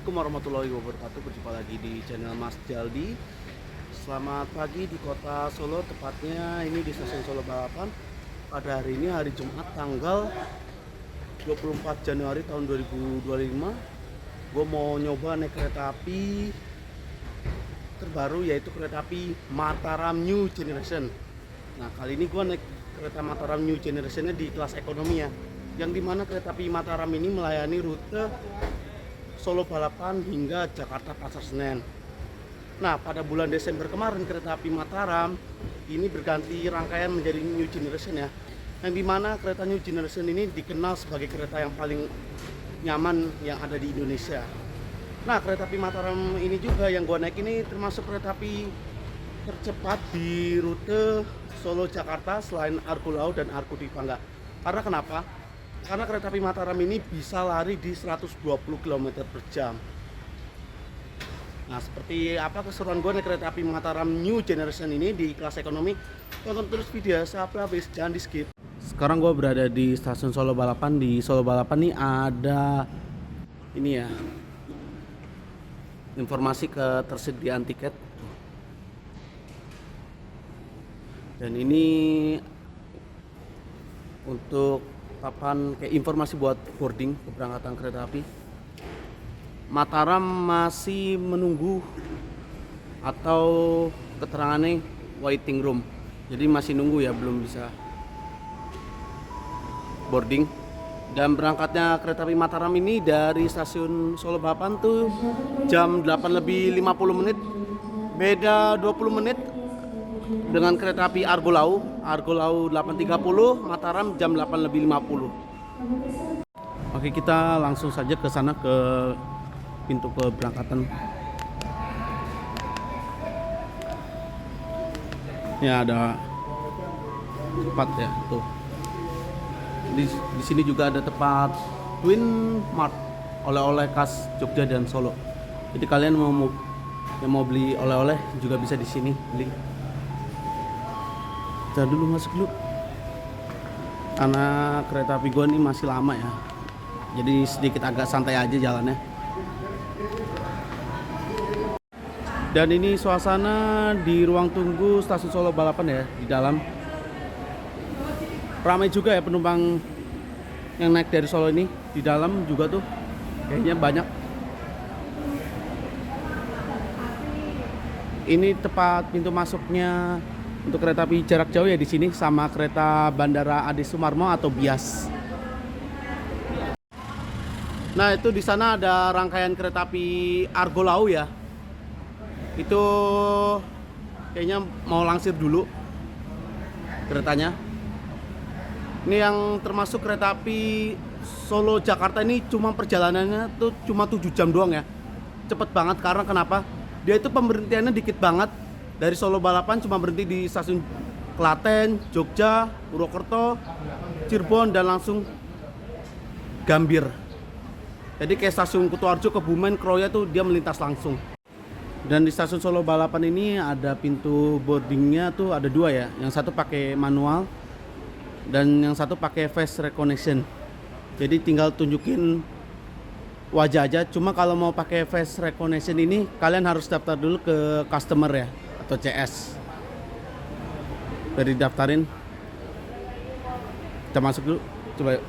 Assalamualaikum warahmatullahi wabarakatuh. Berjumpa lagi di channel Mas Jaldi. Selamat pagi di kota Solo, tepatnya ini di stasiun Solo Balapan. Pada hari ini hari Jumat tanggal 24 Januari tahun 2025. Gue mau nyoba naik kereta api terbaru, yaitu kereta api Mataram New Generation. Nah, kali ini gue naik kereta Mataram New Generation-nya di kelas ekonomi ya, yang dimana kereta api Mataram ini melayani rute Solo Balapan hingga Jakarta Pasar Senen. Nah, pada bulan Desember kemarin kereta api Mataram ini berganti rangkaian menjadi New Generation ya, yang dimana kereta New Generation ini dikenal sebagai kereta yang paling nyaman yang ada di Indonesia. Nah, kereta api Mataram ini juga yang gua naik ini termasuk kereta api tercepat di rute Solo Jakarta selain Argo Laut dan Argo Dwi Pangga. Karena kenapa? Karena kereta api Mataram ini bisa lari di 120 km per jam. Nah, seperti apa keseruan gue naik kereta api Mataram New Generation ini di kelas ekonomi? Tonton terus video sampai habis, jangan di skip. Sekarang gue berada di stasiun Solo Balapan. Di Solo Balapan nih ada ini ya, informasi ketersediaan tiket. Dan ini untuk papan kayak informasi buat boarding keberangkatan kereta api. Mataram masih menunggu atau keterangannya waiting room, jadi masih nunggu ya, belum bisa boarding. Dan berangkatnya kereta api Mataram ini dari stasiun Solo Balapan tuh jam 8:50, beda 20 menit dengan kereta api Argo Laut 8.30, Mataram jam 8:50. Oke, kita langsung saja ke sana, ke pintu keberangkatan. Ya, ada tempat ya tuh. Di sini juga ada tempat Twin Mart, oleh-oleh khas Jogja dan Solo. Jadi kalian yang mau beli oleh-oleh juga bisa di sini beli. Kita dulu masuk dulu, karena kereta api gua ini masih lama ya, jadi sedikit agak santai aja jalannya. Dan ini suasana di ruang tunggu stasiun Solo Balapan ya. Di dalam ramai juga ya penumpang yang naik dari Solo ini. Di dalam juga tuh kayaknya banyak. Ini tepat pintu masuknya untuk kereta api jarak jauh ya, di sini sama kereta Bandara Adi Sumarmo atau Bias. Nah, itu di sana ada rangkaian kereta api Argo Laut ya. Itu kayaknya mau langsir dulu keretanya. Ini yang termasuk kereta api Solo Jakarta ini cuma perjalanannya tuh cuma 7 jam doang ya. Cepet banget, karena kenapa? Dia itu pemberhentiannya dikit banget. Dari Solo Balapan cuma berhenti di stasiun Klaten, Jogja, Purwokerto, Cirebon, dan langsung Gambir. Jadi kayak stasiun Kutoarjo, Kebumen, Kroya tuh dia melintas langsung. Dan di stasiun Solo Balapan ini ada pintu boardingnya tuh ada dua ya. Yang satu pakai manual dan yang satu pakai face recognition. Jadi tinggal tunjukin wajah aja. Cuma kalau mau pakai face recognition ini kalian harus daftar dulu ke customer ya, atau CS. Dari daftarin, kita masuk dulu, coba yuk.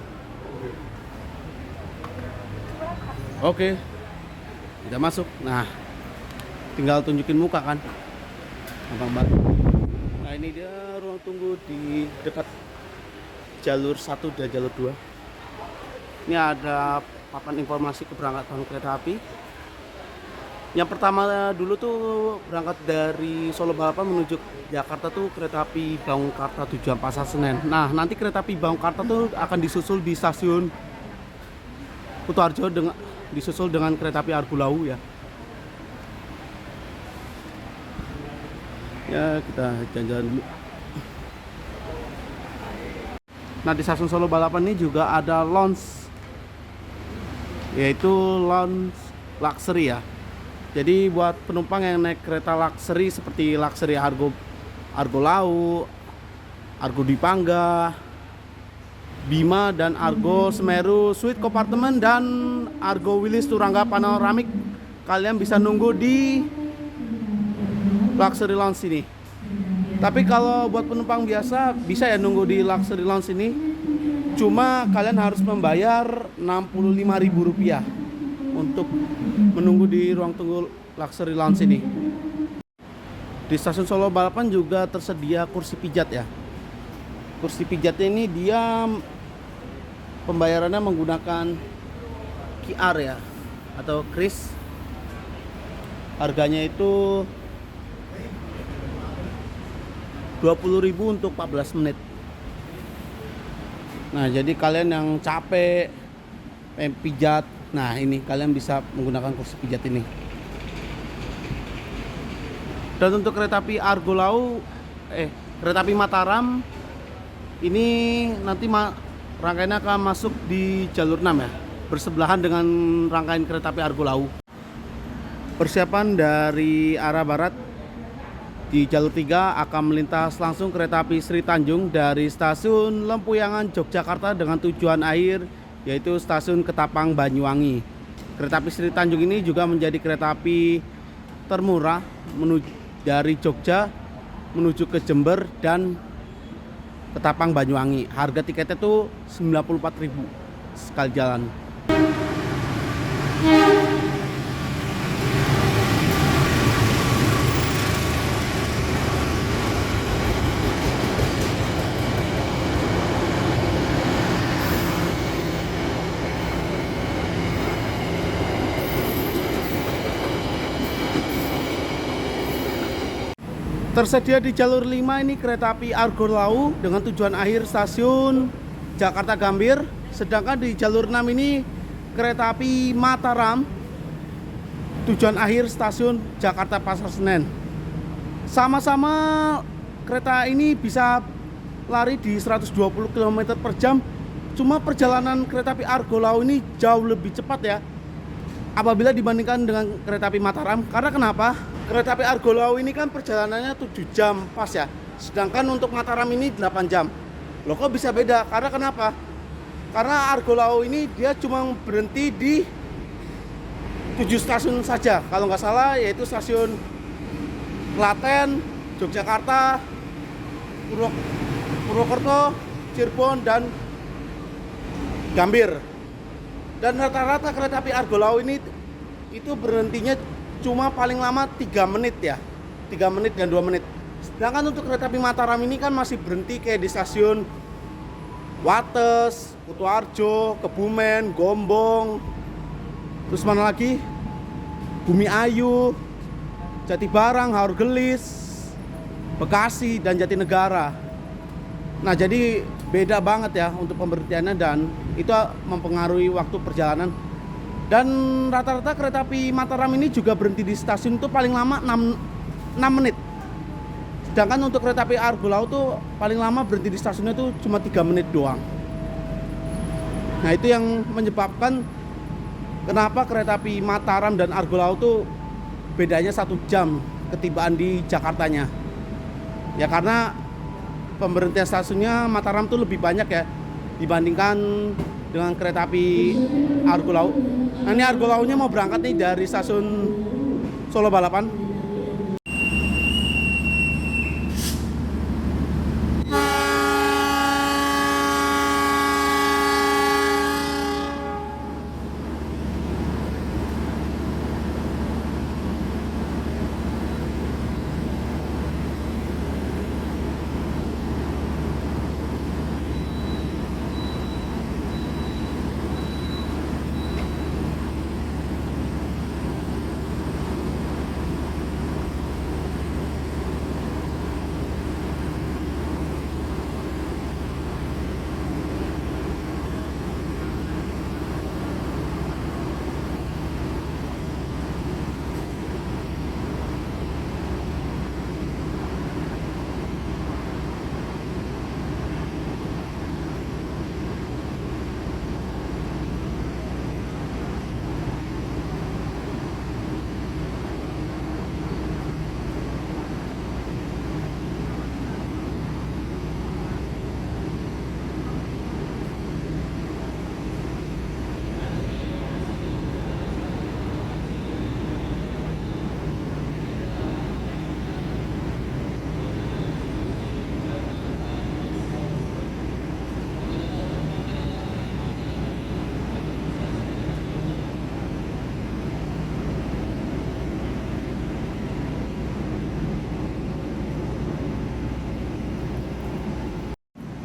Oke, kita masuk. Nah, tinggal tunjukin muka kan, gampang banget. Nah, ini dia ruang tunggu di dekat jalur 1 dan jalur 2. Ini ada papan informasi keberangkatan kereta api. Yang pertama dulu tuh berangkat dari Solo Balapan menuju Jakarta tuh kereta api Bangkarta tujuan Pasar Senen. Nah, nanti kereta api Bangkarta tuh akan disusul di stasiun Kutoarjo disusul dengan kereta api Argo Laut ya. Ya, kita jalan-jalan dulu. Nah, di stasiun Solo Balapan ini juga ada lounge, yaitu lounge luxury ya. Jadi buat penumpang yang naik kereta luxury seperti luxury Argo Laut, Argo Dwi Pangga, Bima, dan Argo Semeru Suite Compartment, dan Argo Wilis Turangga Panoramik kalian bisa nunggu di Luxury Lounge ini. Tapi kalau buat penumpang biasa bisa ya nunggu di Luxury Lounge ini. Cuma kalian harus membayar Rp65.000 untuk menunggu di ruang tunggu Luxury Lounge ini. Di stasiun Solo Balapan juga tersedia kursi pijat ya. Kursi pijatnya ini dia pembayarannya menggunakan QR ya, atau kris. Harganya itu 20.000 untuk 14 menit. Nah, jadi kalian yang capek pengen pijat, nah ini kalian bisa menggunakan kursi pijat ini. Dan untuk kereta api kereta api Mataram ini nanti rangkaiannya akan masuk di jalur 6 ya, bersebelahan dengan rangkaian kereta api Argo Lau. Persiapan dari arah barat di jalur 3 akan melintas langsung kereta api Sri Tanjung dari stasiun Lempuyangan Yogyakarta dengan tujuan akhir yaitu stasiun Ketapang Banyuwangi. Kereta api Sri Tanjung ini juga menjadi kereta api termurah dari Jogja menuju ke Jember dan Ketapang Banyuwangi. Harga tiketnya tuh 94.000 sekali jalan. Tersedia di jalur 5 ini kereta api Argo Lau dengan tujuan akhir stasiun Jakarta Gambir. Sedangkan di jalur 6 ini kereta api Mataram tujuan akhir stasiun Jakarta Pasar Senen. Sama-sama kereta ini bisa lari di 120 km per jam. Cuma perjalanan kereta api Argo Lau ini jauh lebih cepat ya apabila dibandingkan dengan kereta api Mataram. Karena kenapa? Kereta api Argo Lau ini kan perjalanannya 7 jam pas ya. Sedangkan untuk Mataram ini 8 jam. Loh kok bisa beda? Karena kenapa? Karena Argo Lau ini dia cuma berhenti di 7 stasiun saja. Kalau nggak salah yaitu stasiun Klaten, Yogyakarta, Purwokerto, Cirebon, dan Gambir. Dan rata-rata kereta api Argo Lau ini itu berhentinya cuma paling lama 3 menit ya, 3 menit dan 2 menit. Sedangkan untuk kereta api Mataram ini kan masih berhenti kayak di stasiun Wates, Kutoarjo, Kebumen, Gombong, terus mana lagi, Bumi Ayu, Jatibarang, Haurgelis, Bekasi, dan Jatinegara. Nah jadi beda banget ya untuk pemberhentiannya dan itu mempengaruhi waktu perjalanan. Dan rata-rata kereta api Mataram ini juga berhenti di stasiun itu paling lama 6 menit. Sedangkan untuk kereta api Argo Lau tuh paling lama berhenti di stasiunnya tuh cuma 3 menit doang. Nah itu yang menyebabkan kenapa kereta api Mataram dan Argo Lau tuh bedanya 1 jam ketibaan di Jakartanya. Ya karena pemberhentian stasiunnya Mataram tuh lebih banyak ya dibandingkan dengan kereta api Argo Lau. Nah ini Argo Lau-nya mau berangkat nih dari stasiun Solo Balapan.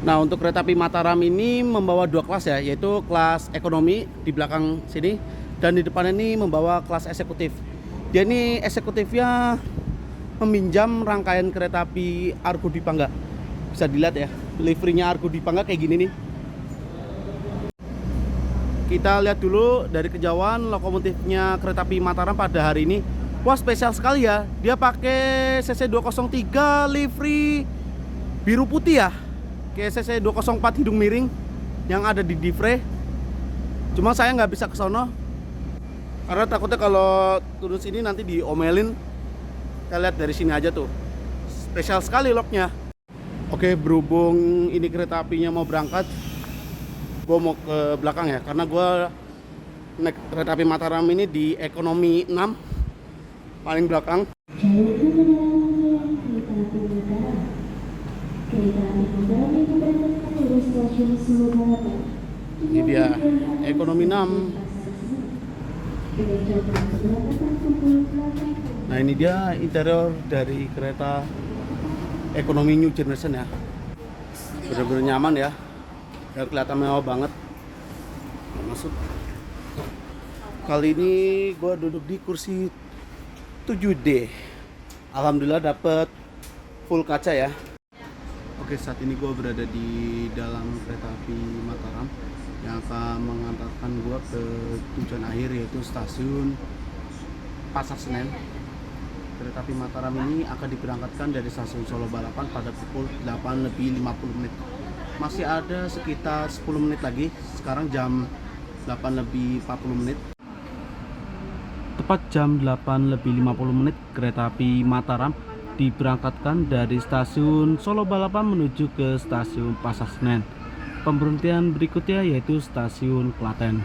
Nah, untuk kereta api Mataram ini membawa dua kelas ya, yaitu kelas ekonomi di belakang sini dan di depan ini membawa kelas eksekutif. Dia ini eksekutifnya meminjam rangkaian kereta api Argo Dwi Pangga. Bisa dilihat ya, liverynya Argo Dwi Pangga kayak gini nih. Kita lihat dulu dari kejauhan lokomotifnya kereta api Mataram pada hari ini. Wah, spesial sekali ya. Dia pakai CC 203 livery biru putih ya. Kayak CC 204 hidung miring yang ada di Divre. Cuma saya nggak bisa ke sono karena takutnya kalau turun sini nanti diomelin. Kita lihat dari sini aja tuh. Spesial sekali loknya. Oke, berhubung ini kereta apinya mau berangkat, gue mau ke belakang ya, karena gue naik kereta api Mataram ini di ekonomi 6 paling belakang. Ini dia ekonomi 6. Nah, ini dia interior dari kereta ekonomi New Generation ya. Bener-bener nyaman ya. Ya, kelihatan mewah banget. Masuk. Kali ini gue duduk di kursi 7D. Alhamdulillah dapet full kaca ya. Oke, saat ini gue berada di dalam kereta api Mataram yang akan mengantarkan gue ke tujuan akhir, yaitu stasiun Pasar Senen. Kereta api Mataram ini akan diberangkatkan dari stasiun Solo Balapan pada pukul 8:50. Masih ada sekitar 10 menit lagi. Sekarang jam 8:40. Tepat jam 8:50 kereta api Mataram diberangkatkan dari stasiun Solo Balapan menuju ke stasiun Pasar Senen. Pemberhentian berikutnya yaitu stasiun Klaten.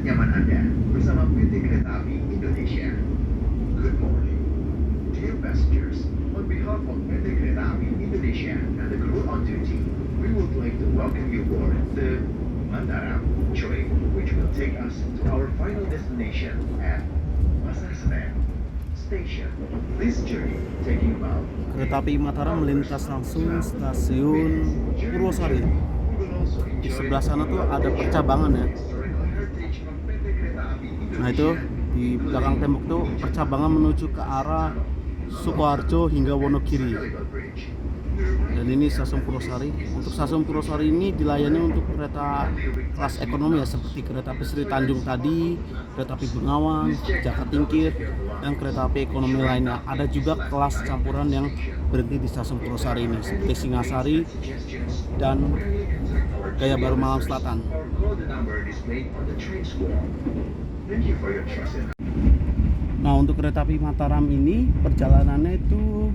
Nyaman Anda bersama PT Kereta Api Indonesia. Good morning, dear passengers. On behalf of PT Kereta Api Indonesia and the crew on duty, we would like to welcome you aboard the Mataram train, which will take us to our final destination at Pasar Senen Station. This journey taking about. Kereta api Mataram melintas langsung stasiun Purwosari. Di sebelah sana tuh ada percabangan ya. Nah, itu di belakang tembok tuh percabangan menuju ke arah Sukoharjo hingga Wonogiri. Dan ini stasiun Purwosari. Untuk stasiun Purwosari ini dilayani untuk kereta kelas ekonomi ya, seperti kereta api Sri Tanjung tadi, kereta api Bengawan, Jakarta Tingkir, dan kereta api ekonomi lainnya. Ada juga kelas campuran yang berhenti di stasiun Purwosari ini, seperti Singasari dan Gaya Baru Malam Selatan. Nah, untuk kereta api Mataram ini perjalanannya itu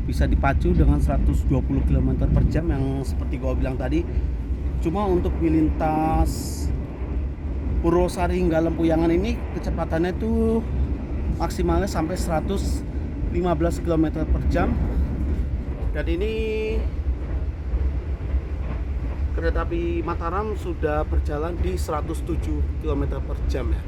bisa dipacu dengan 120 km per jam yang seperti gua bilang tadi. Cuma untuk di lintas Purwosari hingga Lempuyangan ini kecepatannya itu maksimalnya sampai 115 km per jam. Dan ini kereta api Mataram sudah berjalan di 107 km per jam ya.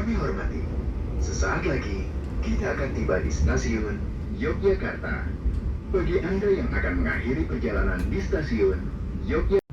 kami hormati, sesaat lagi kita akan tiba di stasiun Yogyakarta. Bagi Anda yang akan mengakhiri perjalanan di stasiun Yogyakarta,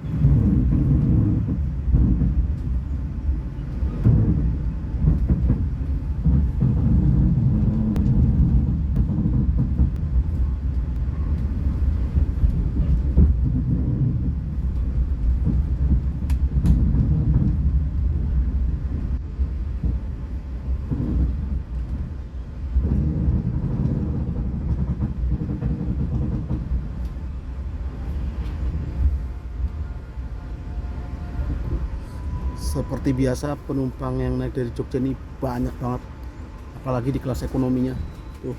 seperti biasa penumpang yang naik dari Jogja ini banyak banget, apalagi di kelas ekonominya tuh.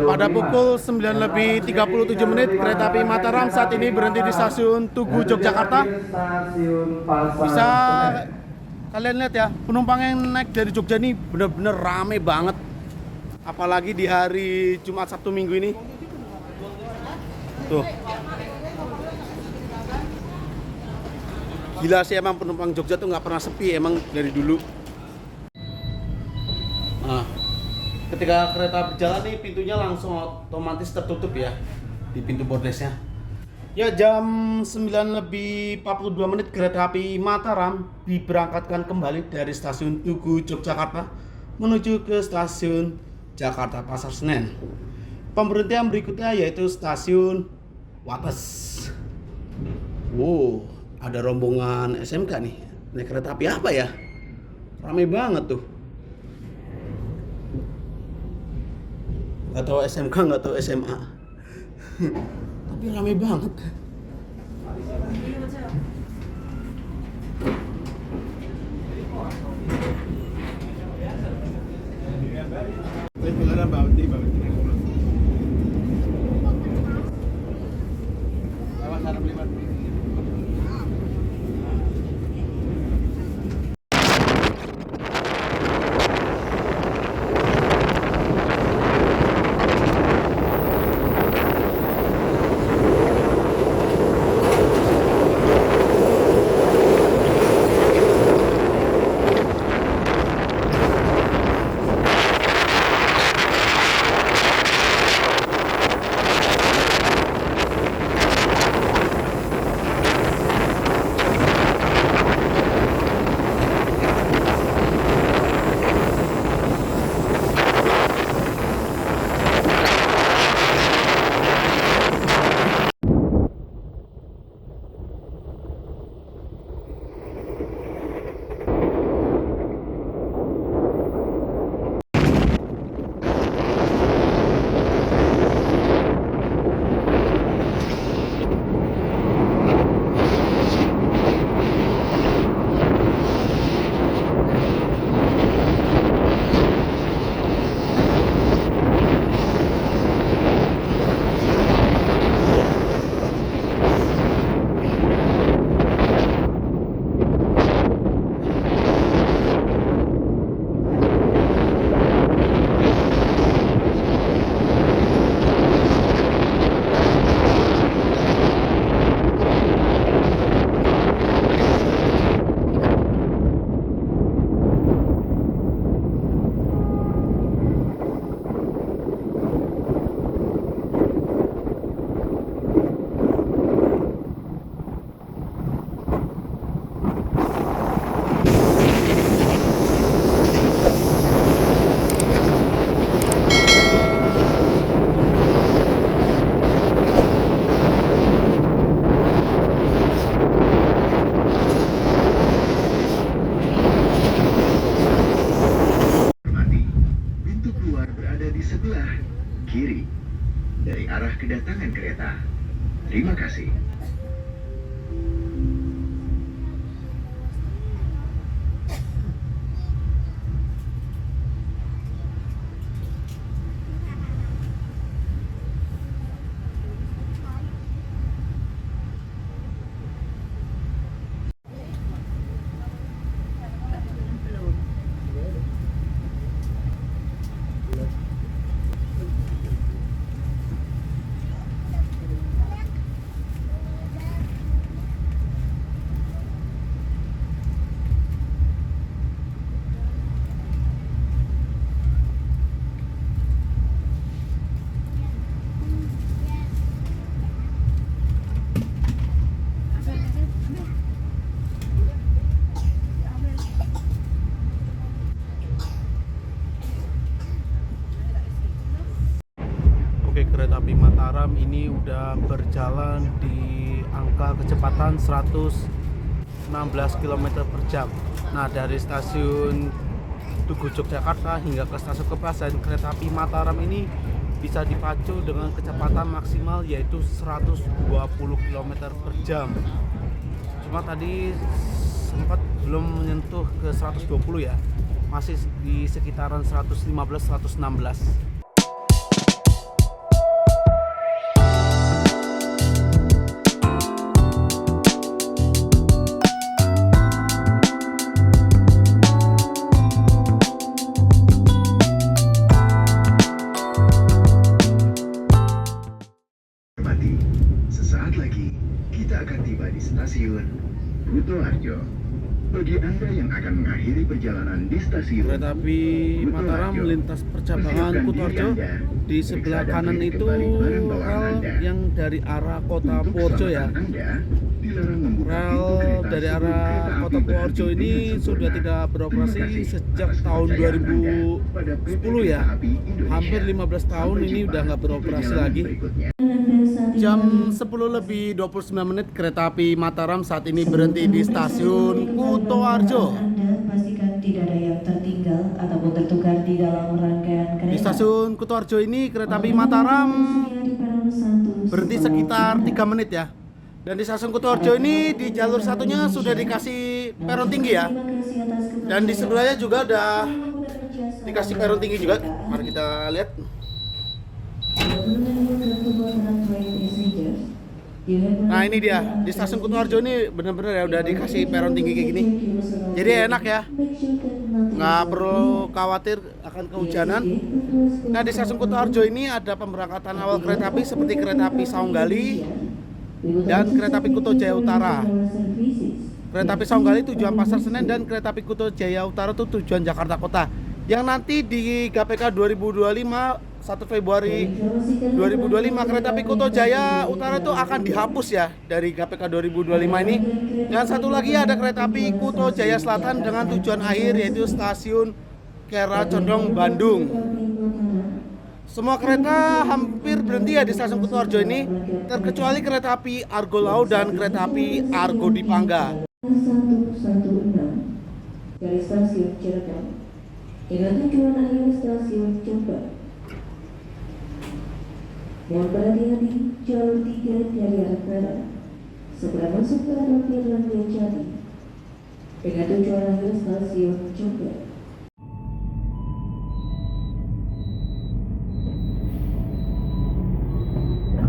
Pada pukul 9:37 kereta api Mataram saat ini berhenti di stasiun Tugu Yogyakarta. Bisa kalian lihat ya, penumpang yang naik dari Jogja ini bener-bener rame banget, apalagi di hari Jumat Sabtu Minggu ini tuh. Gila sih emang penumpang Jogja tuh nggak pernah sepi emang dari dulu. Nah, ketika kereta berjalan nih pintunya langsung otomatis tertutup ya di pintu bordesnya. Ya jam 9:42 kereta api Mataram diberangkatkan kembali dari stasiun Tugu Yogyakarta menuju ke stasiun Jakarta Pasar Senen. Pemberhentian berikutnya yaitu stasiun Wates. Wow, ada rombongan SMK nih, naik kereta api apa ya? Rame banget tuh. Gak tau SMK, gak tau SMA. Tapi rame banget. kereta api Mataram ini udah berjalan di angka kecepatan 116 km per jam. Nah, dari stasiun Tugu Yogyakarta hingga ke stasiun Kebasan, kereta api Mataram ini bisa dipacu dengan kecepatan maksimal yaitu 120 km per jam. Cuma tadi sempat belum menyentuh ke 120 ya, masih di sekitaran 115-116. Sesaat lagi kita akan tiba di stasiun Kutoarjo. Bagi Anda yang akan mengakhiri perjalanan di stasiun Kereta api Mataram melintas percabangan Kutoarjo. Di sebelah kanan itu rel yang dari arah kota Purworejo ya. Rel dari arah kota Purworejo ini sudah tidak beroperasi sejak tahun 2010 ya. Hampir 15 tahun ini udah nggak beroperasi lagi. Jam 10:29 kereta api Mataram saat ini berhenti di stasiun Kutoarjo. Anda pastikan tidak ada yang tertinggal ataupun tertukar di dalam rangkaian kereta. Di stasiun Kutoarjo ini kereta api Mataram berhenti sekitar 3 menit ya. Dan di stasiun Kutoarjo ini di jalur satunya sudah dikasih peron tinggi ya. Dan di sebelahnya juga ada dikasih peron tinggi juga. Mari kita lihat. Nah, ini dia di stasiun Kutoarjo ini benar-benar ya udah dikasih peron tinggi kayak gini. Jadi enak ya, nggak perlu khawatir akan kehujanan. Nah, di stasiun Kutoarjo ini ada pemberangkatan awal kereta api seperti kereta api Saunggali dan kereta api Kuto Jaya Utara. Kereta api Saunggali tujuan Pasar Senen dan kereta api Kuto Jaya Utara itu tujuan Jakarta Kota. Yang nanti di GPK 2025 1 Februari 2025 kereta api Kuto Jaya Utara itu akan dihapus ya dari GPK 2025 ini. Dan satu lagi ada kereta api Kuto Jaya Selatan dengan tujuan akhir yaitu stasiun Kiara Condong Bandung. Semua kereta hampir berhenti ya di stasiun Kutoarjo ini, terkecuali kereta api Argo Lau dan kereta api Argo Dipangga. 116 dari stasiun Cirebon dengan tujuan akhir stasiun Jombang. Mohon berhati-hati jalur 3 dari arah barat sebelah masuk ke arah Finlandia Jati dengan tujuan akhir stasiun Jombang.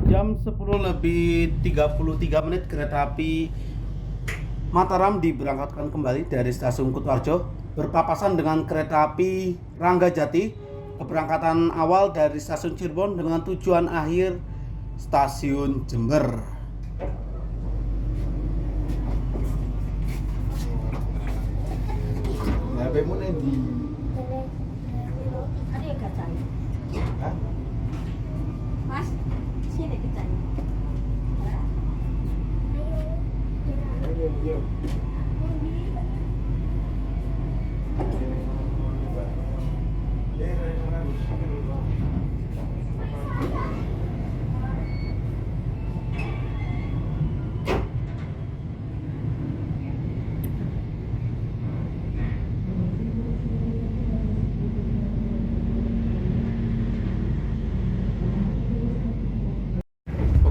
Jam 10:33 kereta api Mataram diberangkatkan kembali dari stasiun Kutoarjo berpapasan dengan kereta api Ranggajati. Keberangkatan awal dari stasiun Cirebon dengan tujuan akhir stasiun Jember. Nah, bagaimana di ada yang kacang. Hah? Mas, sini kacang. Ayo.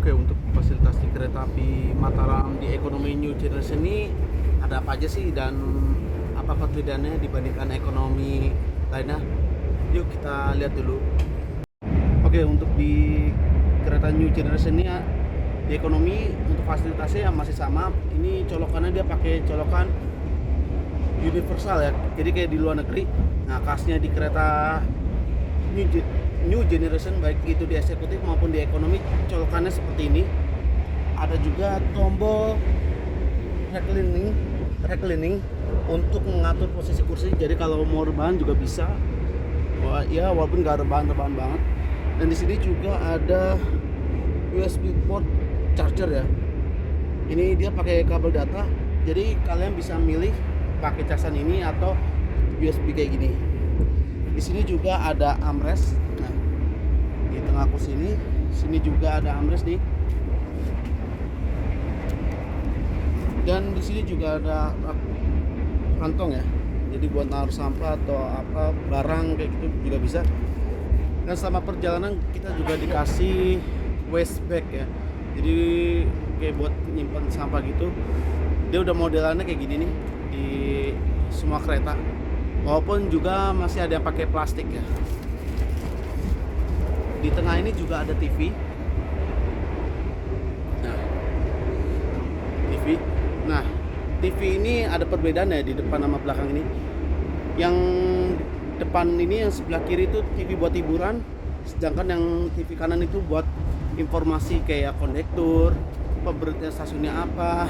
Oke, untuk fasilitas di kereta api Mataram di ekonomi New Generation ini ada apa aja sih dan apa perbedaannya dibandingkan ekonomi lainnya? Yuk kita lihat dulu. Oke, untuk di kereta New Generation ini di ekonomi untuk fasilitasnya masih sama. Ini colokannya dia pakai colokan universal ya. Jadi kayak di luar negeri. Nah, khasnya di kereta New Generation baik itu di eksekutif maupun di ekonomi colokannya seperti ini. Ada juga tombol reclining untuk mengatur posisi kursi. Jadi kalau mau rebahan juga bisa. Wah, ya walaupun nggak rebahan banget. Dan di sini juga ada USB port charger ya. Ini dia pakai kabel data. Jadi kalian bisa milih pakai casan ini atau USB kayak gini. Di sini juga ada armrest. Nah, di tengah kursi ini Sini juga ada armrest nih. Dan di sini juga ada rak kantong ya. Jadi buat naruh sampah atau apa barang kayak gitu juga bisa. Dan selama perjalanan kita juga dikasih waste bag ya. Jadi kayak buat nyimpan sampah gitu. Dia udah modelannya kayak gini nih di semua kereta. Walaupun juga masih ada yang pakai plastik ya. Di tengah ini juga ada TV. Nah, TV. Nah, TV ini ada perbedaan ya di depan sama belakang ini. Yang depan ini yang sebelah kiri itu TV buat hiburan, sedangkan yang TV kanan itu buat informasi kayak kondektur, pemberhentian stasiunnya apa,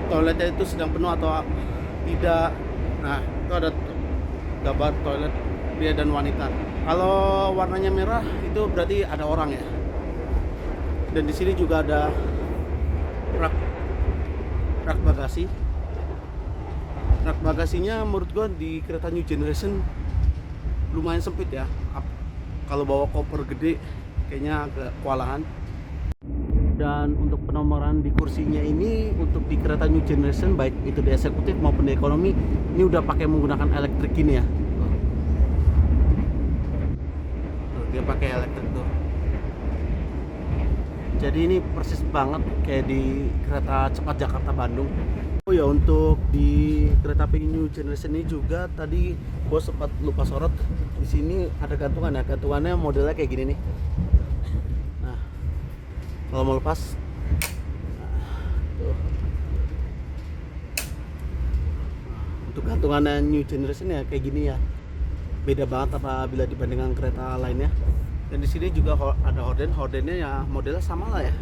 toiletnya itu sedang penuh atau tidak. Nah, itu ada gambar toilet pria dan wanita. Kalau warnanya merah itu berarti ada orang ya. Dan di sini juga ada rak bagasi. Rak bagasinya menurut gua di kereta New Generation lumayan sempit ya. Kalau bawa koper gede kayaknya agak kewalahan. Dan untuk penomoran di kursinya ini untuk di kereta New Generation baik itu di eksekutif maupun di ekonomi ini udah pakai menggunakan elektrik gini ya. Dia pakai elektrik tuh. Jadi ini persis banget kayak di kereta cepat Jakarta Bandung. Oh ya, untuk di kereta api New Generation ini juga tadi bos sempat lupa sorot. Di sini ada gantungan ya. Gantungannya modelnya kayak gini nih. Nah, kalau mau lepas tuh. Untuk gantungannya New Generation ya kayak gini ya. Beda banget apabila dibandingkan kereta lainnya. Dan di sini juga ada hordennya ya modelnya sama lah ya,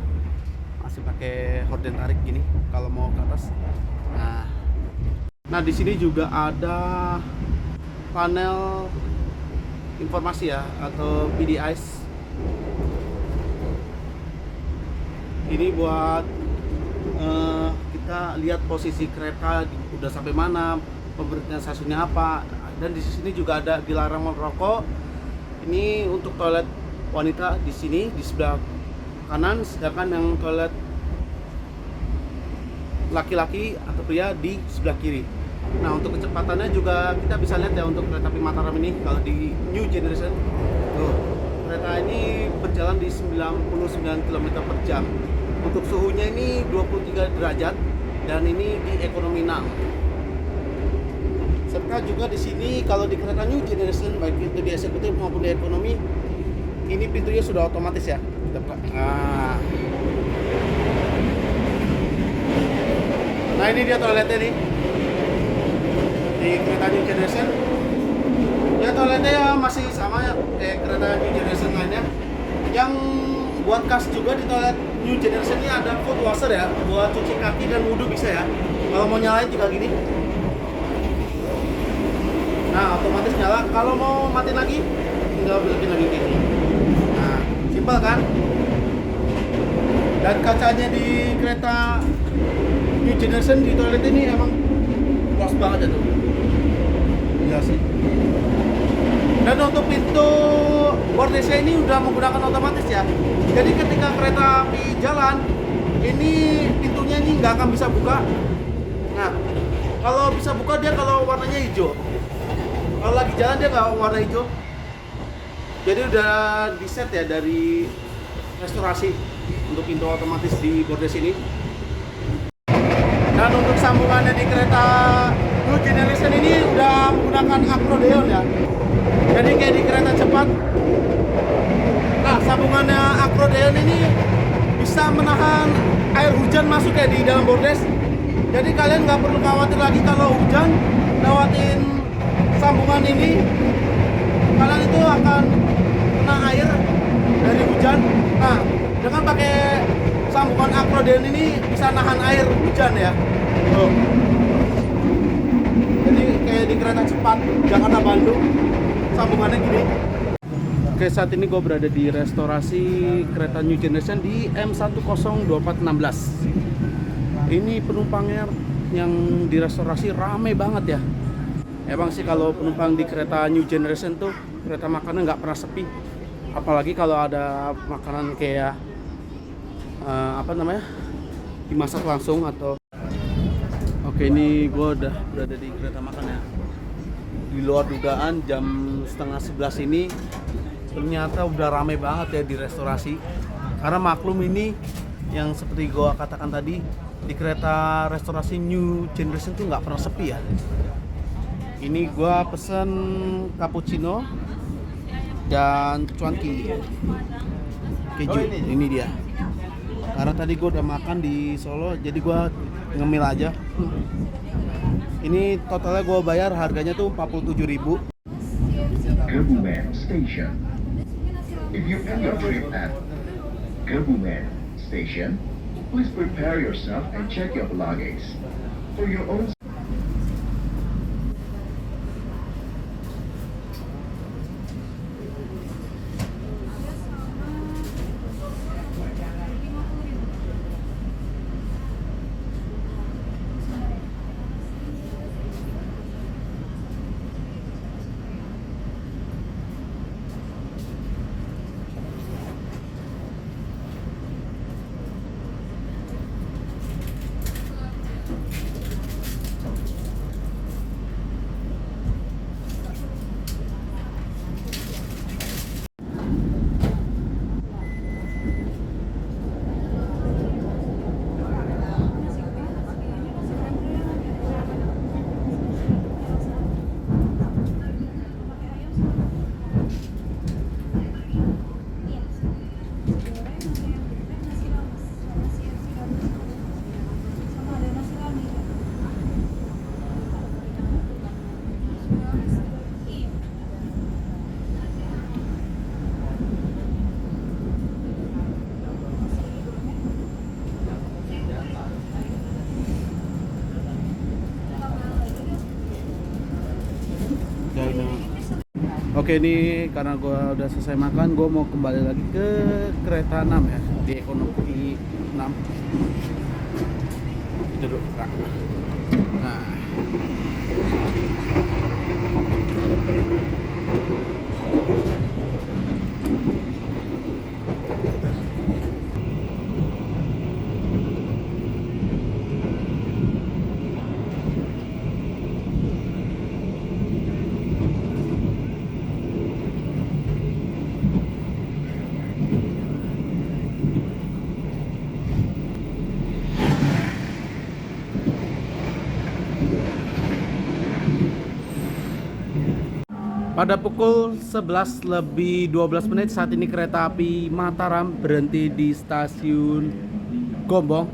masih pakai horden tarik gini kalau mau ke atas. Nah di sini juga ada panel informasi ya atau PDIs. Ini buat kita lihat posisi kereta udah sampai mana, pemberhentian stasiunnya apa. Dan di sini juga ada dilarang merokok. Ini untuk toilet wanita di sini di sebelah kanan, sedangkan yang toilet laki-laki atau pria di sebelah kiri. Nah untuk kecepatannya juga kita bisa lihat ya untuk kereta api Mataram ini kalau di New Generation. Tuh, kereta ini berjalan di 99 km per jam. Untuk suhunya ini 23 derajat dan ini di ekonomi 6. Serta juga di sini kalau di kereta New Generation baik itu di eksekutif maupun di ekonomi ini pintunya sudah otomatis ya. Nah ini dia toiletnya nih di kereta New Generation. Ya toiletnya ya masih sama ya kayak kereta New Generation lainnya. Yang buat khas juga di toilet New Generation ini ada foot washer ya, buat cuci kaki dan wudhu bisa ya. Kalau mau nyalain juga gini. Nah otomatis nyala. Kalau mau mati lagi tinggal belikin lagi kayak gini. Nah simpel kan. Dan kacanya di kereta New Generation di toilet ini emang luas banget ya tuh. Iya sih. Dan untuk pintu bordesnya ini udah menggunakan otomatis ya. Jadi ketika kereta api jalan ini pintunya ini nggak akan bisa buka. Nah kalau bisa buka dia kalau warnanya hijau. Kalau lagi jalan dia nggak warna hijau. Jadi udah di set ya dari restorasi untuk pintu otomatis di bordes ini. Dan untuk sambungannya di kereta New Generation ini udah menggunakan akrodeon ya. Jadi kayak di kereta cepat. Nah sambungannya akrodeon ini bisa menahan air hujan masuk ya di dalam bordes. Jadi kalian nggak perlu khawatir lagi kalau hujan lewatin sambungan ini, kalian itu akan kena air dari hujan. Nah, dengan pakai sambungan akrodeon ini bisa nahan air hujan ya. Tuh. Jadi kayak di kereta cepat Jakarta Bandung, sambungannya gini. Oke, saat ini gue berada di restorasi kereta New Generation di M10416. Ini penumpangnya yang direstorasi rame banget ya. Emang sih kalau penumpang di kereta New Generation tuh kereta makannya nggak pernah sepi. Apalagi kalau ada makanan kayak dimasak langsung atau. Oke, ini gue udah berada di kereta makan ya. Di luar dugaan jam setengah 11 ini ternyata udah rame banget ya di restorasi. Karena maklum ini yang seperti gue katakan tadi, di kereta restorasi New Generation tuh nggak pernah sepi ya. Ini gue pesen cappuccino dan cuanki keju. Ini dia. Karena tadi gue udah makan di Solo, jadi gue ngemil aja. Ini totalnya gue bayar harganya tuh 47.000. Kebumen Station. If you end your trip at Kebumen Station, please prepare yourself and check your belongings. For your own Oke, ini karena gue udah selesai makan, gue mau kembali lagi ke kereta 6 ya, di ekonomi 6. Duduk, Kak. Nah, pada pukul 11:12 saat ini kereta api Mataram berhenti di stasiun Gombong.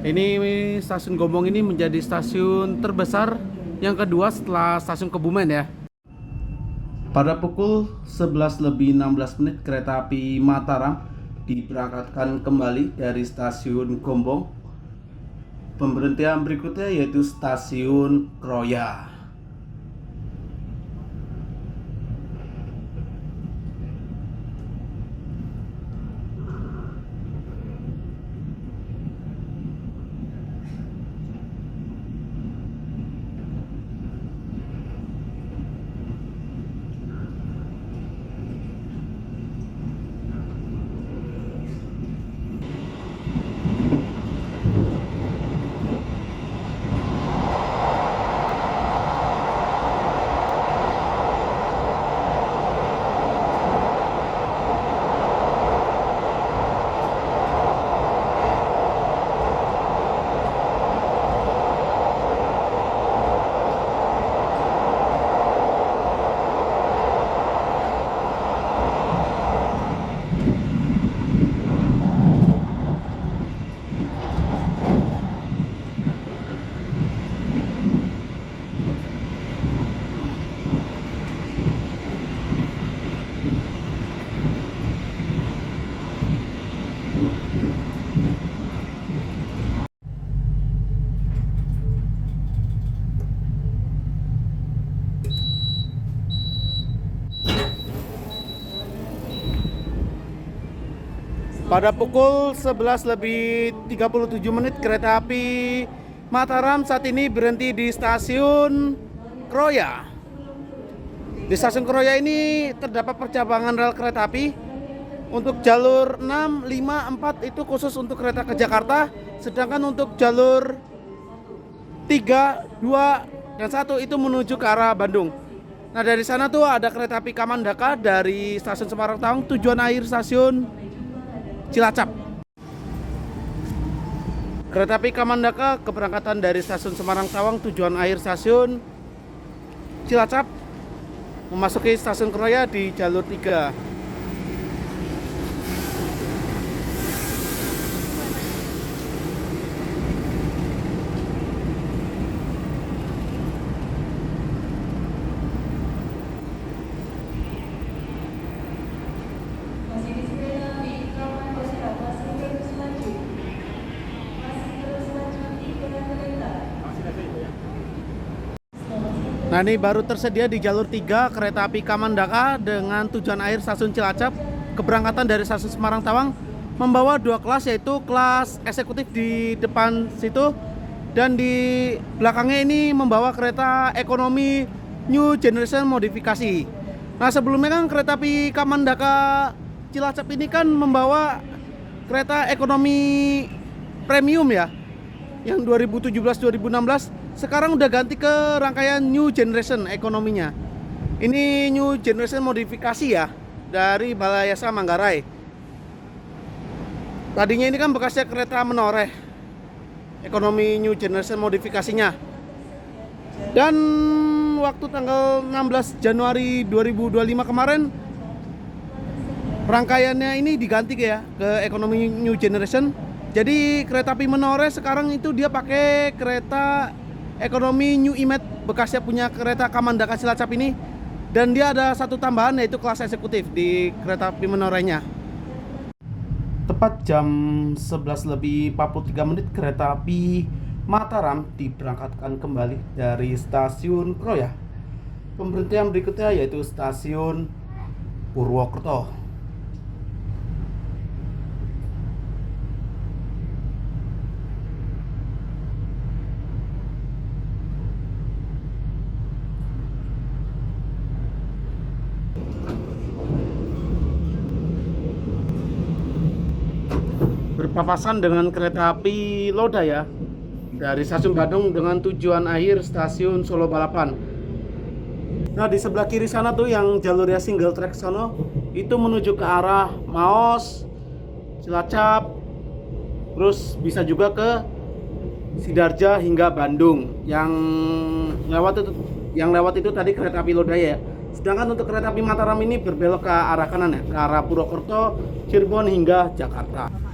Ini stasiun Gombong ini menjadi stasiun terbesar yang kedua setelah stasiun Kebumen ya. Pada pukul 11:16 kereta api Mataram diberangkatkan kembali dari stasiun Gombong. Pemberhentian berikutnya yaitu stasiun Kroya. Pada pukul 11:37 kereta api Mataram saat ini berhenti di stasiun Kroya. Di stasiun Kroya ini terdapat percabangan rel kereta api. Untuk jalur 6, 5, 4 itu khusus untuk kereta ke Jakarta. Sedangkan untuk jalur 3, 2, dan 1 itu menuju ke arah Bandung. Nah dari sana tuh ada kereta api Kamandaka dari stasiun Semarang Tawang tujuan akhir stasiun Cilacap. Kereta api Kamandaka keberangkatan dari stasiun Semarang Tawang tujuan akhir stasiun Cilacap memasuki stasiun Kroya di jalur 3. Nah ini baru tersedia di jalur 3 kereta api Kamandaka dengan tujuan akhir stasiun Cilacap. Keberangkatan dari stasiun Semarang Tawang membawa 2 kelas, yaitu kelas eksekutif di depan situ dan di belakangnya ini membawa kereta ekonomi New Generation modifikasi. Nah sebelumnya kan kereta api Kamandaka Cilacap ini kan membawa kereta ekonomi premium ya, yang 2017-2016. Sekarang udah ganti ke rangkaian New Generation ekonominya. Ini New Generation modifikasi ya, dari Balayasa Manggarai. Tadinya ini kan bekasnya kereta menoreh, ekonomi New Generation modifikasinya. Dan waktu tanggal 16 Januari 2025 kemarin, rangkaiannya ini diganti ya ke ekonomi New Generation. Jadi kereta api menoreh sekarang itu dia pakai kereta ekonomi New Imet bekasnya punya kereta Kamandaka Cilacap ini. Dan dia ada satu tambahan, yaitu kelas eksekutif di kereta api menorehnya. Tepat jam 11:43 kereta api Mataram diberangkatkan kembali dari stasiun Kroya. Pemberhentian berikutnya yaitu stasiun Purwokerto. Berpapasan dengan kereta api Lodaya dari stasiun Bandung dengan tujuan akhir stasiun Solo Balapan. Nah di sebelah kiri sana tuh yang jalurnya single track sono itu menuju ke arah Maos, Cilacap, terus bisa juga ke Sidarja hingga Bandung. Yang lewat itu tadi kereta api Lodaya ya. Sedangkan untuk kereta api Mataram ini berbelok ke arah kanan ya, ke arah Purwokerto, Cirebon hingga Jakarta.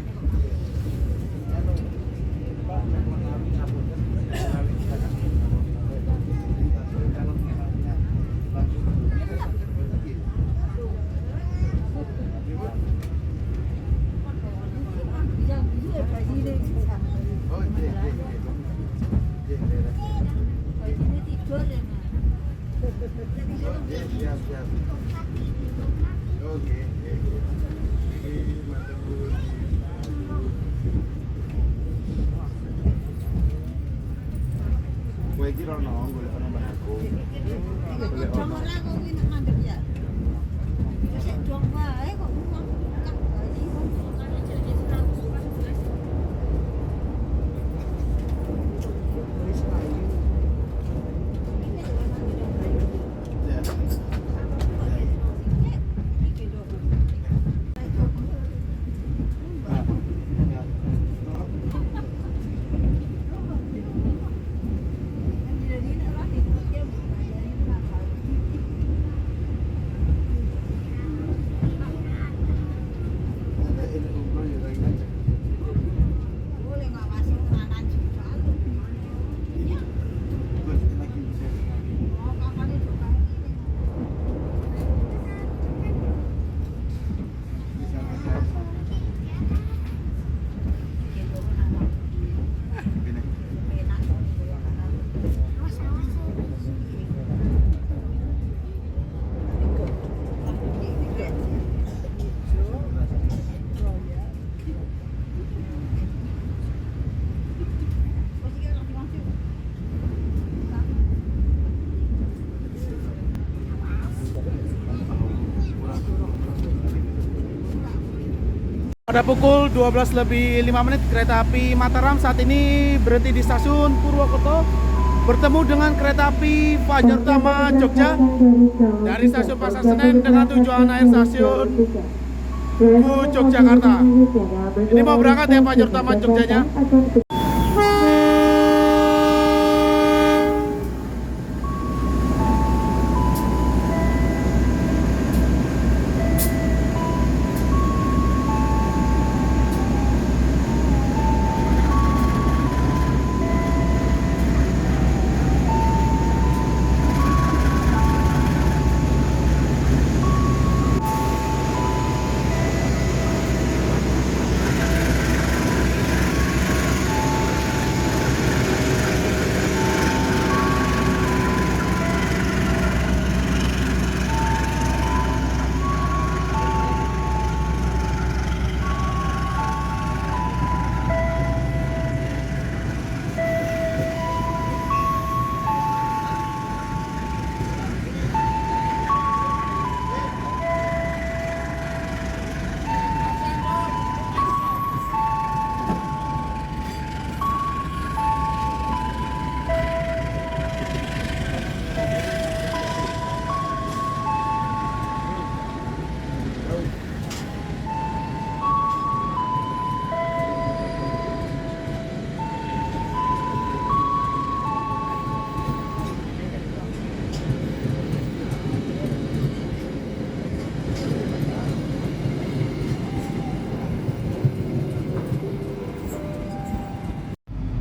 Kowe iki rono golek nomor aku. Pada pukul 12 lebih 5 menit kereta api Mataram saat ini berhenti di stasiun Purwokerto bertemu dengan kereta api Fajar Utama Jogja dari stasiun Pasar Senen dengan tujuan akhir stasiun Yogyakarta. Ini mau berangkat ya Fajar Utama Jogjanya.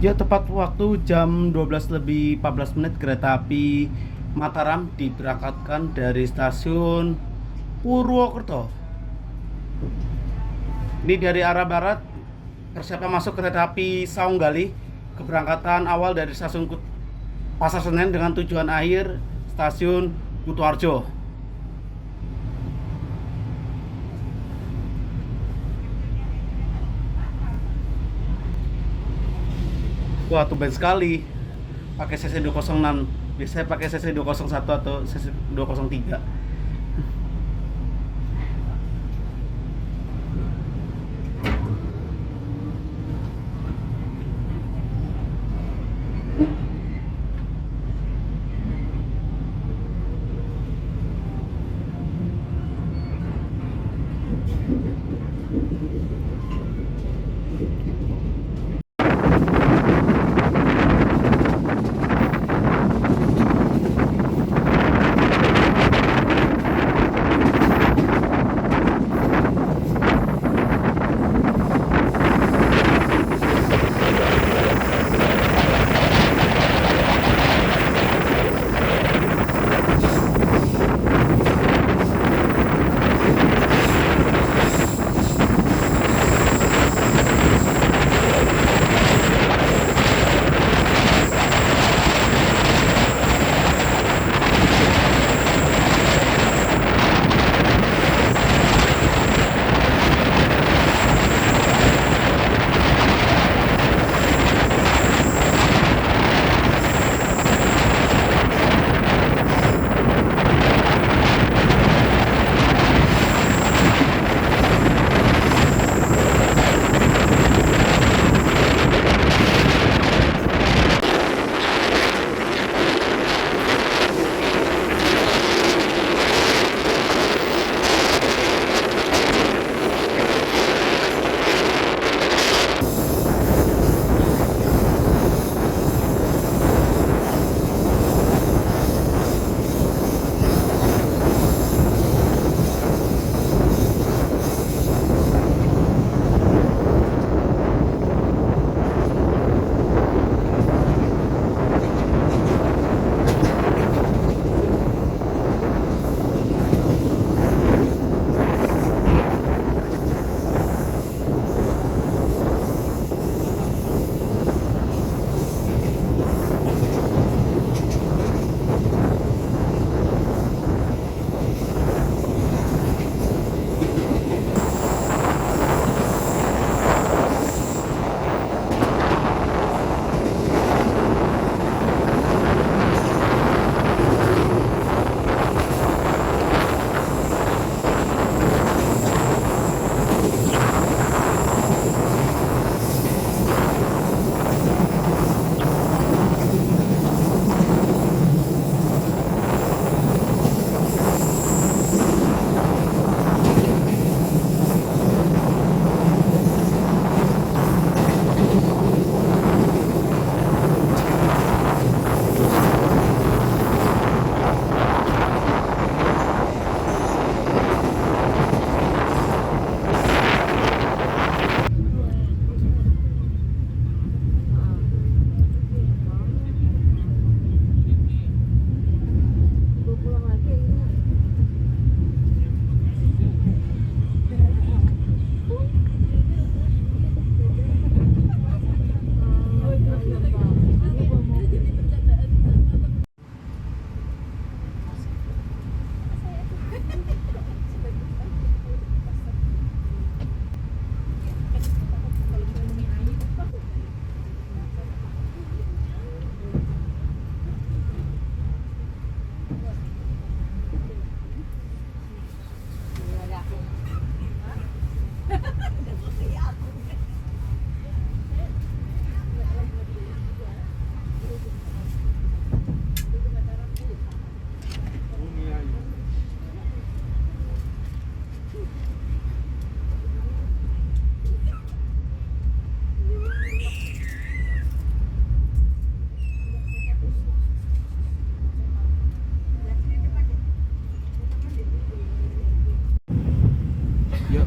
Ya, tepat waktu jam 12 lebih 14 menit kereta api Mataram diberangkatkan dari stasiun Purwokerto. Ini dari arah barat, persiapan masuk kereta api Saunggali. Keberangkatan awal dari stasiun Pasar Senen dengan tujuan akhir stasiun Kutoarjo. Wah, tumben sekali pakai CC 206. Biasanya pakai CC 201 atau CC 203.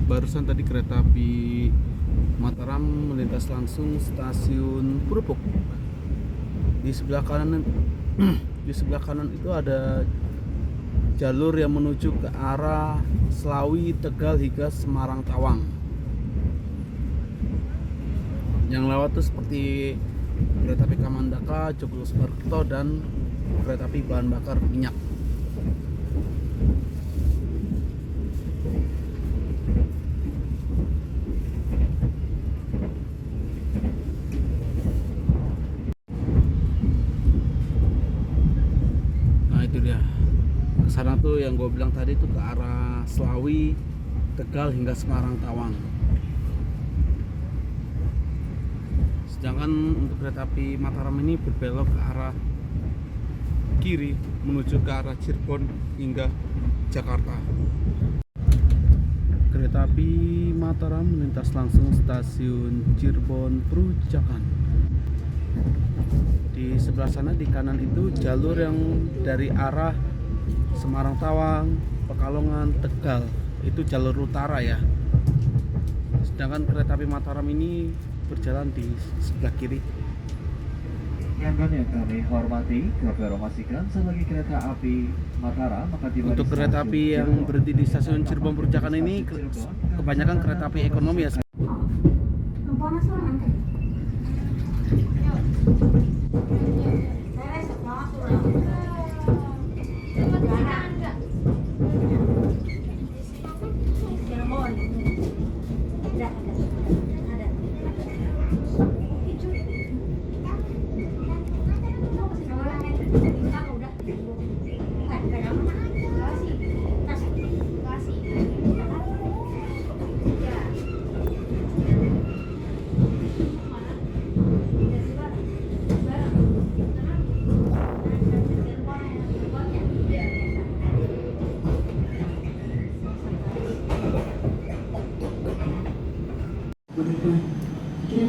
Barusan tadi kereta api Mataram melintas langsung stasiun Purupuk. Di sebelah kanan di sebelah kanan itu ada jalur yang menuju ke arah Slawi, Tegal hingga Semarang Tawang. Yang lewat itu seperti kereta api Kamandaka, Joglosuwarto dan kereta api bahan bakar minyak. Nah itu dia, kesana tuh yang gue bilang tadi tuh ke arah Slawi, Tegal hingga Semarang Tawang. Sedangkan untuk kereta api Mataram ini berbelok ke arah kiri menuju ke arah Cirebon hingga Jakarta. Kereta api Mataram melintas langsung stasiun Cirebon Perujakan. Di sebelah sana di kanan itu jalur yang dari arah Semarang Tawang, Pekalongan, Tegal. Itu jalur utara ya. Sedangkan kereta api Mataram ini berjalan di sebelah kiri. Yang kami hormati, kami informasikan selagi kereta api Mataram akan tiba Untuk di kereta stasiun api yang Cirebon. berhenti di stasiun Cirebon Perujakan ini kebanyakan kereta api ekonomi ya. Ang panas naman kayo. Beres, lakas ulang. Cirebon. Ada.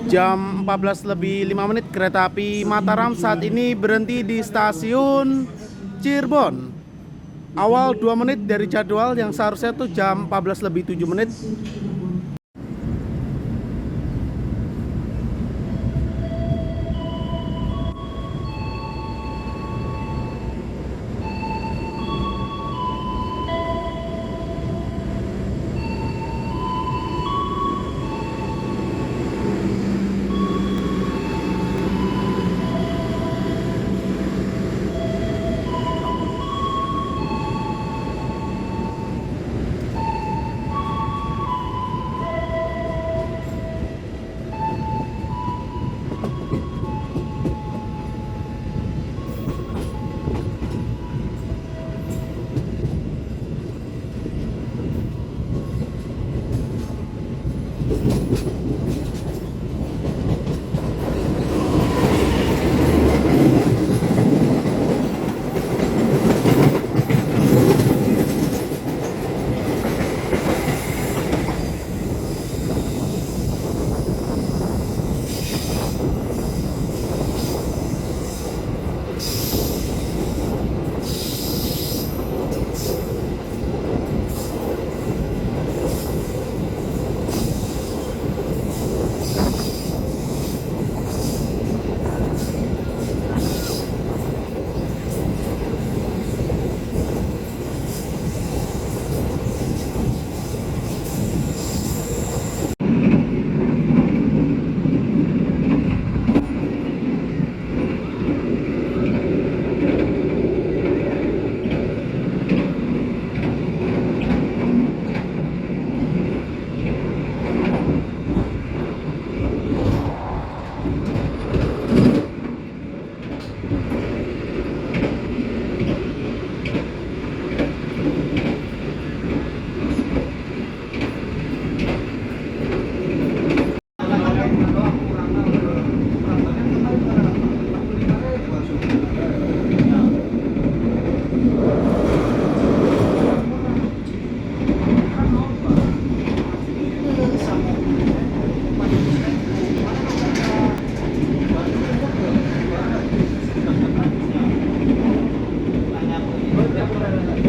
Jam 14:05 kereta api Mataram saat ini berhenti di stasiun Cirebon. Awal 2 menit dari jadwal yang seharusnya tuh jam 14:07.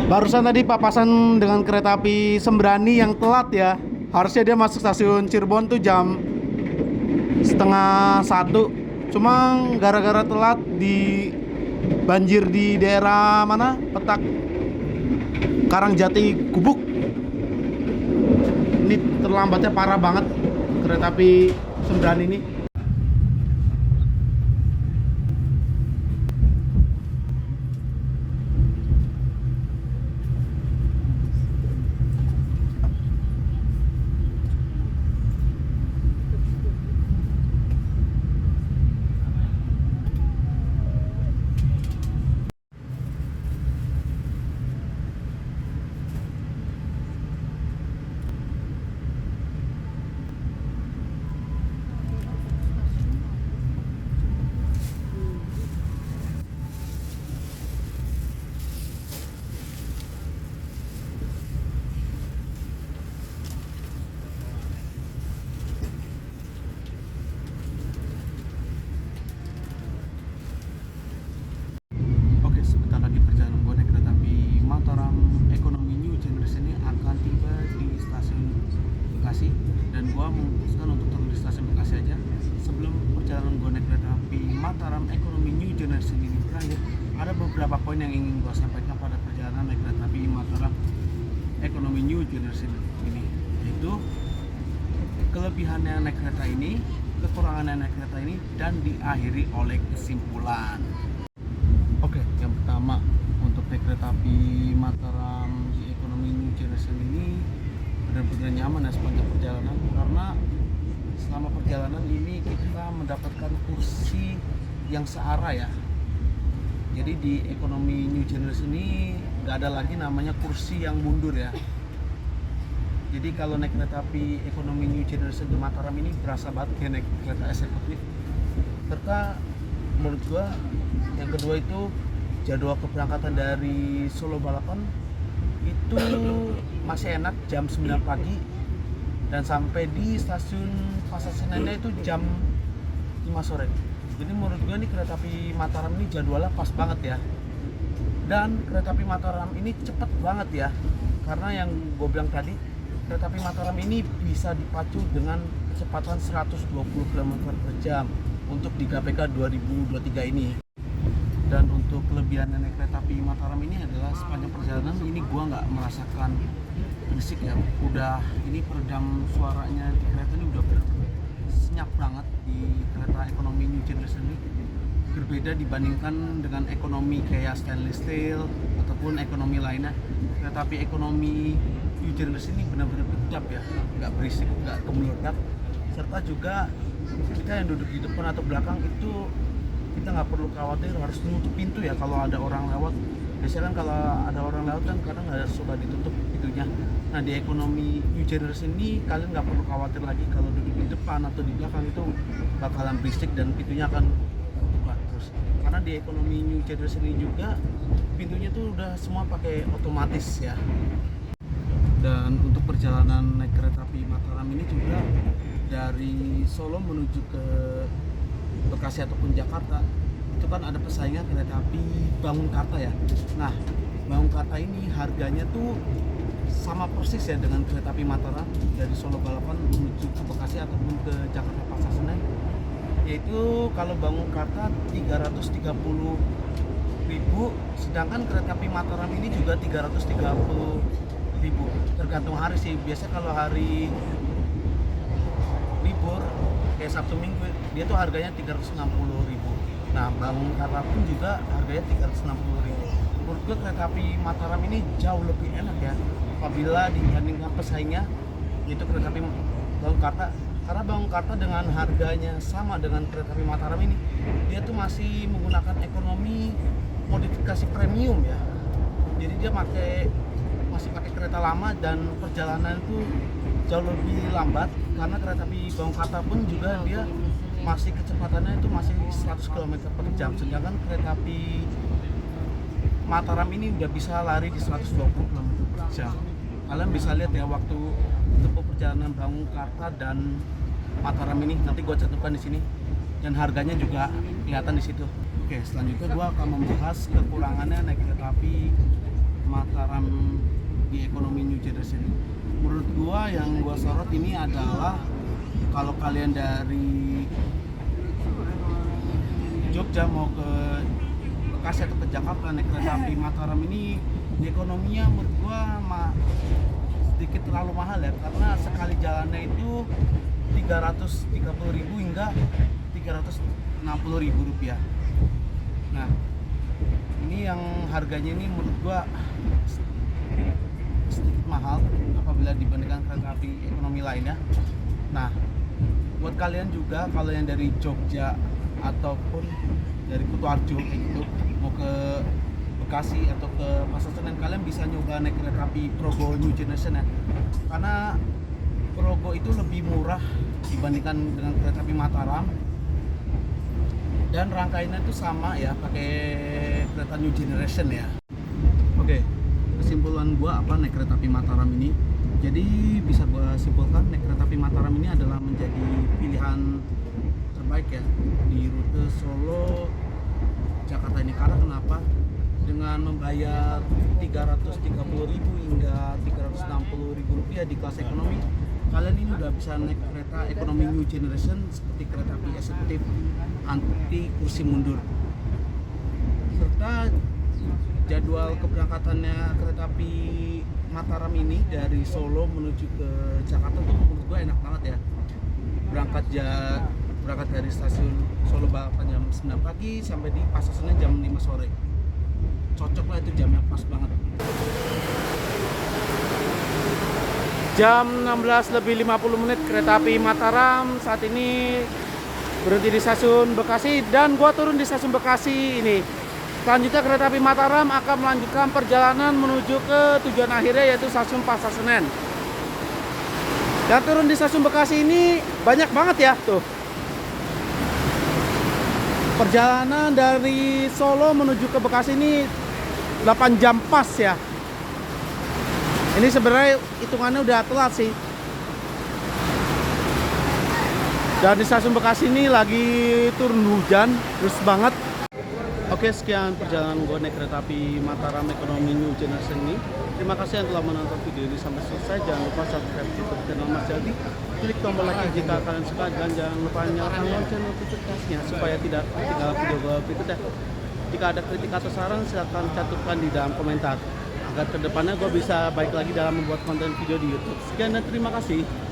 Barusan tadi papasan dengan kereta api Sembrani yang telat ya, Harusnya dia masuk stasiun Cirebon tuh jam setengah 1. Cuma gara-gara telat di banjir di daerah mana? Petak Karangjati Gubuk. Ini terlambatnya parah banget kereta api Sembrani ini. Oke, sebentar lagi perjalanan gue naik kereta api Mataram Ekonomi New Generation ini akan tiba di stasiun Bekasi, dan gue memutuskan untuk turun di stasiun Bekasi aja. Sebelum perjalanan gue naik kereta api Mataram Ekonomi New Generation ini berakhir, ada beberapa poin yang ingin gue sampaikan pada perjalanan naik kereta api Mataram Ekonomi New Generation ini, yaitu kelebihannya naik kereta ini, kekurangannya naik kereta ini, dan diakhiri oleh kesimpulan. Oke, yang pertama untuk naik kereta api Mataram di Ekonomi New Generation ini benar-benar nyaman ya sepanjang perjalanan, karena selama perjalanan ini kita mendapatkan kursi yang searah ya. Jadi di Ekonomi New Generation ini nggak ada lagi namanya kursi yang mundur ya. Jadi kalau naik kereta api Ekonomi New Generation di Mataram ini berasa banget kayak naik kereta eksekutif. Serta menurut gua yang kedua itu jadwal keberangkatan dari Solo Balapan itu masih enak, jam 9 pagi dan sampai di stasiun Pasar Senennya itu jam 5 sore. Jadi menurut gue nih kereta api Mataram ini jadwalnya pas banget ya. Dan kereta api Mataram ini cepet banget ya, karena yang gue bilang tadi, kereta api Mataram ini bisa dipacu dengan kecepatan 120 km per jam untuk di KPK 2023 ini. Dan untuk kelebihan naik kereta api Mataram ini adalah sepanjang perjalanan ini gua nggak merasakan berisik ya. Udah ini peredam suaranya di kereta ini udah senyap banget di kereta Ekonomi New Generation ini. Berbeda dibandingkan dengan ekonomi kayak stainless steel ataupun ekonomi lainnya. Kereta api Ekonomi New Generation ini benar-benar kedap ya, nggak berisik, nggak kemelodak. Serta juga kita yang duduk di depan atau belakang itu kita nggak perlu khawatir harus nutup pintu ya kalau ada orang lewat. Biasanya kan kalau ada orang lewat kan kadang nggak suka ditutup pintunya. Nah di Ekonomi New Generation ini kalian nggak perlu khawatir lagi kalau duduk di depan atau di belakang itu bakalan berisik dan pintunya akan terbuka terus. Karena di Ekonomi New Generation ini juga pintunya tuh udah semua pakai otomatis ya. Dan untuk perjalanan naik kereta api Mataram ini juga dari Solo menuju ke Bekasi ataupun Jakarta itu kan ada persaingan kereta api Bangunkarta ya. Nah Bangunkarta ini harganya tuh sama persis ya dengan kereta api Mataram dari Solo Balapan menuju ke Bekasi ataupun ke Jakarta Pasar Senen. Yaitu kalau Bangunkarta 330.000, sedangkan kereta api Mataram ini juga 330.000. Tergantung hari sih. Biasa kalau hari libur kayak Sabtu Minggu dia tuh harganya 360.000. Nah Bangunkarta pun juga harganya 360.000. Menurut gue kereta api Mataram ini jauh lebih enak ya apabila dibandingkan pesaingnya yaitu kereta api Bangunkarta. Karena Bangunkarta dengan harganya sama dengan kereta api Mataram ini, dia tuh masih menggunakan ekonomi modifikasi premium ya. Jadi dia masih pakai kereta lama dan perjalanan itu jauh lebih lambat, karena kereta api Bangunkarta pun juga dia masih kecepatannya itu masih 100 km per jam, sedangkan kereta api Mataram ini udah bisa lari di 120 km per jam. Kalian bisa lihat ya waktu tempuh perjalanan Bangunkarta dan Mataram ini, nanti gua cantumkan di sini dan harganya juga kelihatan di situ. Oke, selanjutnya gua akan membahas kekurangannya naik kereta api Mataram di ekonomi new generation. Menurut gua yang gua sorot ini adalah kalau kalian dari Jogja mau ke Bekasi atau ke Jakarta naik kereta api Mataram ini ekonominya menurut gua sedikit terlalu mahal ya, karena sekali jalannya itu 330.000 hingga 360.000 rupiah. Nah, ini yang harganya ini menurut gua sedikit mahal apabila dibandingkan kereta api ekonomi lainnya. Nah, buat kalian juga kalau yang dari Jogja ataupun dari Kutoarjo kayak gitu mau ke Bekasi atau ke Pasar Senen, kalian bisa nyoba naik kereta api Progo New Generation ya, karena Progo itu lebih murah dibandingkan dengan kereta api Mataram dan rangkaiannya itu sama ya, pakai kereta New Generation ya. Oke, kesimpulan gua apa naik kereta api Mataram ini? Jadi bisa gua simpulkan naik kereta api Mataram ini adalah menjadi pilihan terbaik ya di rute Solo Jakarta ini. Karena kenapa? Dengan membayar 330.000 hingga 360.000 rupiah di kelas ekonomi, kalian ini udah bisa naik kereta ekonomi New Generation seperti kereta api eksekutif anti kursi mundur. Serta jadwal keberangkatannya kereta api Mataram ini dari Solo menuju ke Jakarta tuh menurut gue enak banget ya. Berangkat dari stasiun Solo Balapan jam 9 pagi sampai di Pasar Senen jam 5 sore. Cocok lah, itu jamnya pas banget. Jam 16:50 kereta api Mataram saat ini berhenti di stasiun Bekasi dan gua turun di stasiun Bekasi ini. Selanjutnya kereta api Mataram akan melanjutkan perjalanan menuju ke tujuan akhirnya yaitu stasiun Pasar Senen. Dan turun di stasiun Bekasi ini banyak banget ya tuh. Perjalanan dari Solo menuju ke Bekasi ini 8 jam pas ya. Ini sebenarnya hitungannya udah telat sih. Dan di stasiun Bekasi ini lagi turun hujan, terus banget. Oke, sekian perjalanan gue naik kereta api Mataram Ekonomi New Generation ini. Terima kasih yang telah menonton video ini sampai selesai. Jangan lupa subscribe YouTube channel Mas Jaldi. Klik tombol like jika kalian suka dan jangan lupa nyalakan lonceng notifikasinya supaya tidak ketinggalan video gue berikutnya. Jika ada kritik atau saran silahkan cantumkan di dalam komentar agar kedepannya gue bisa baik lagi dalam membuat konten video di YouTube. Sekian dan terima kasih.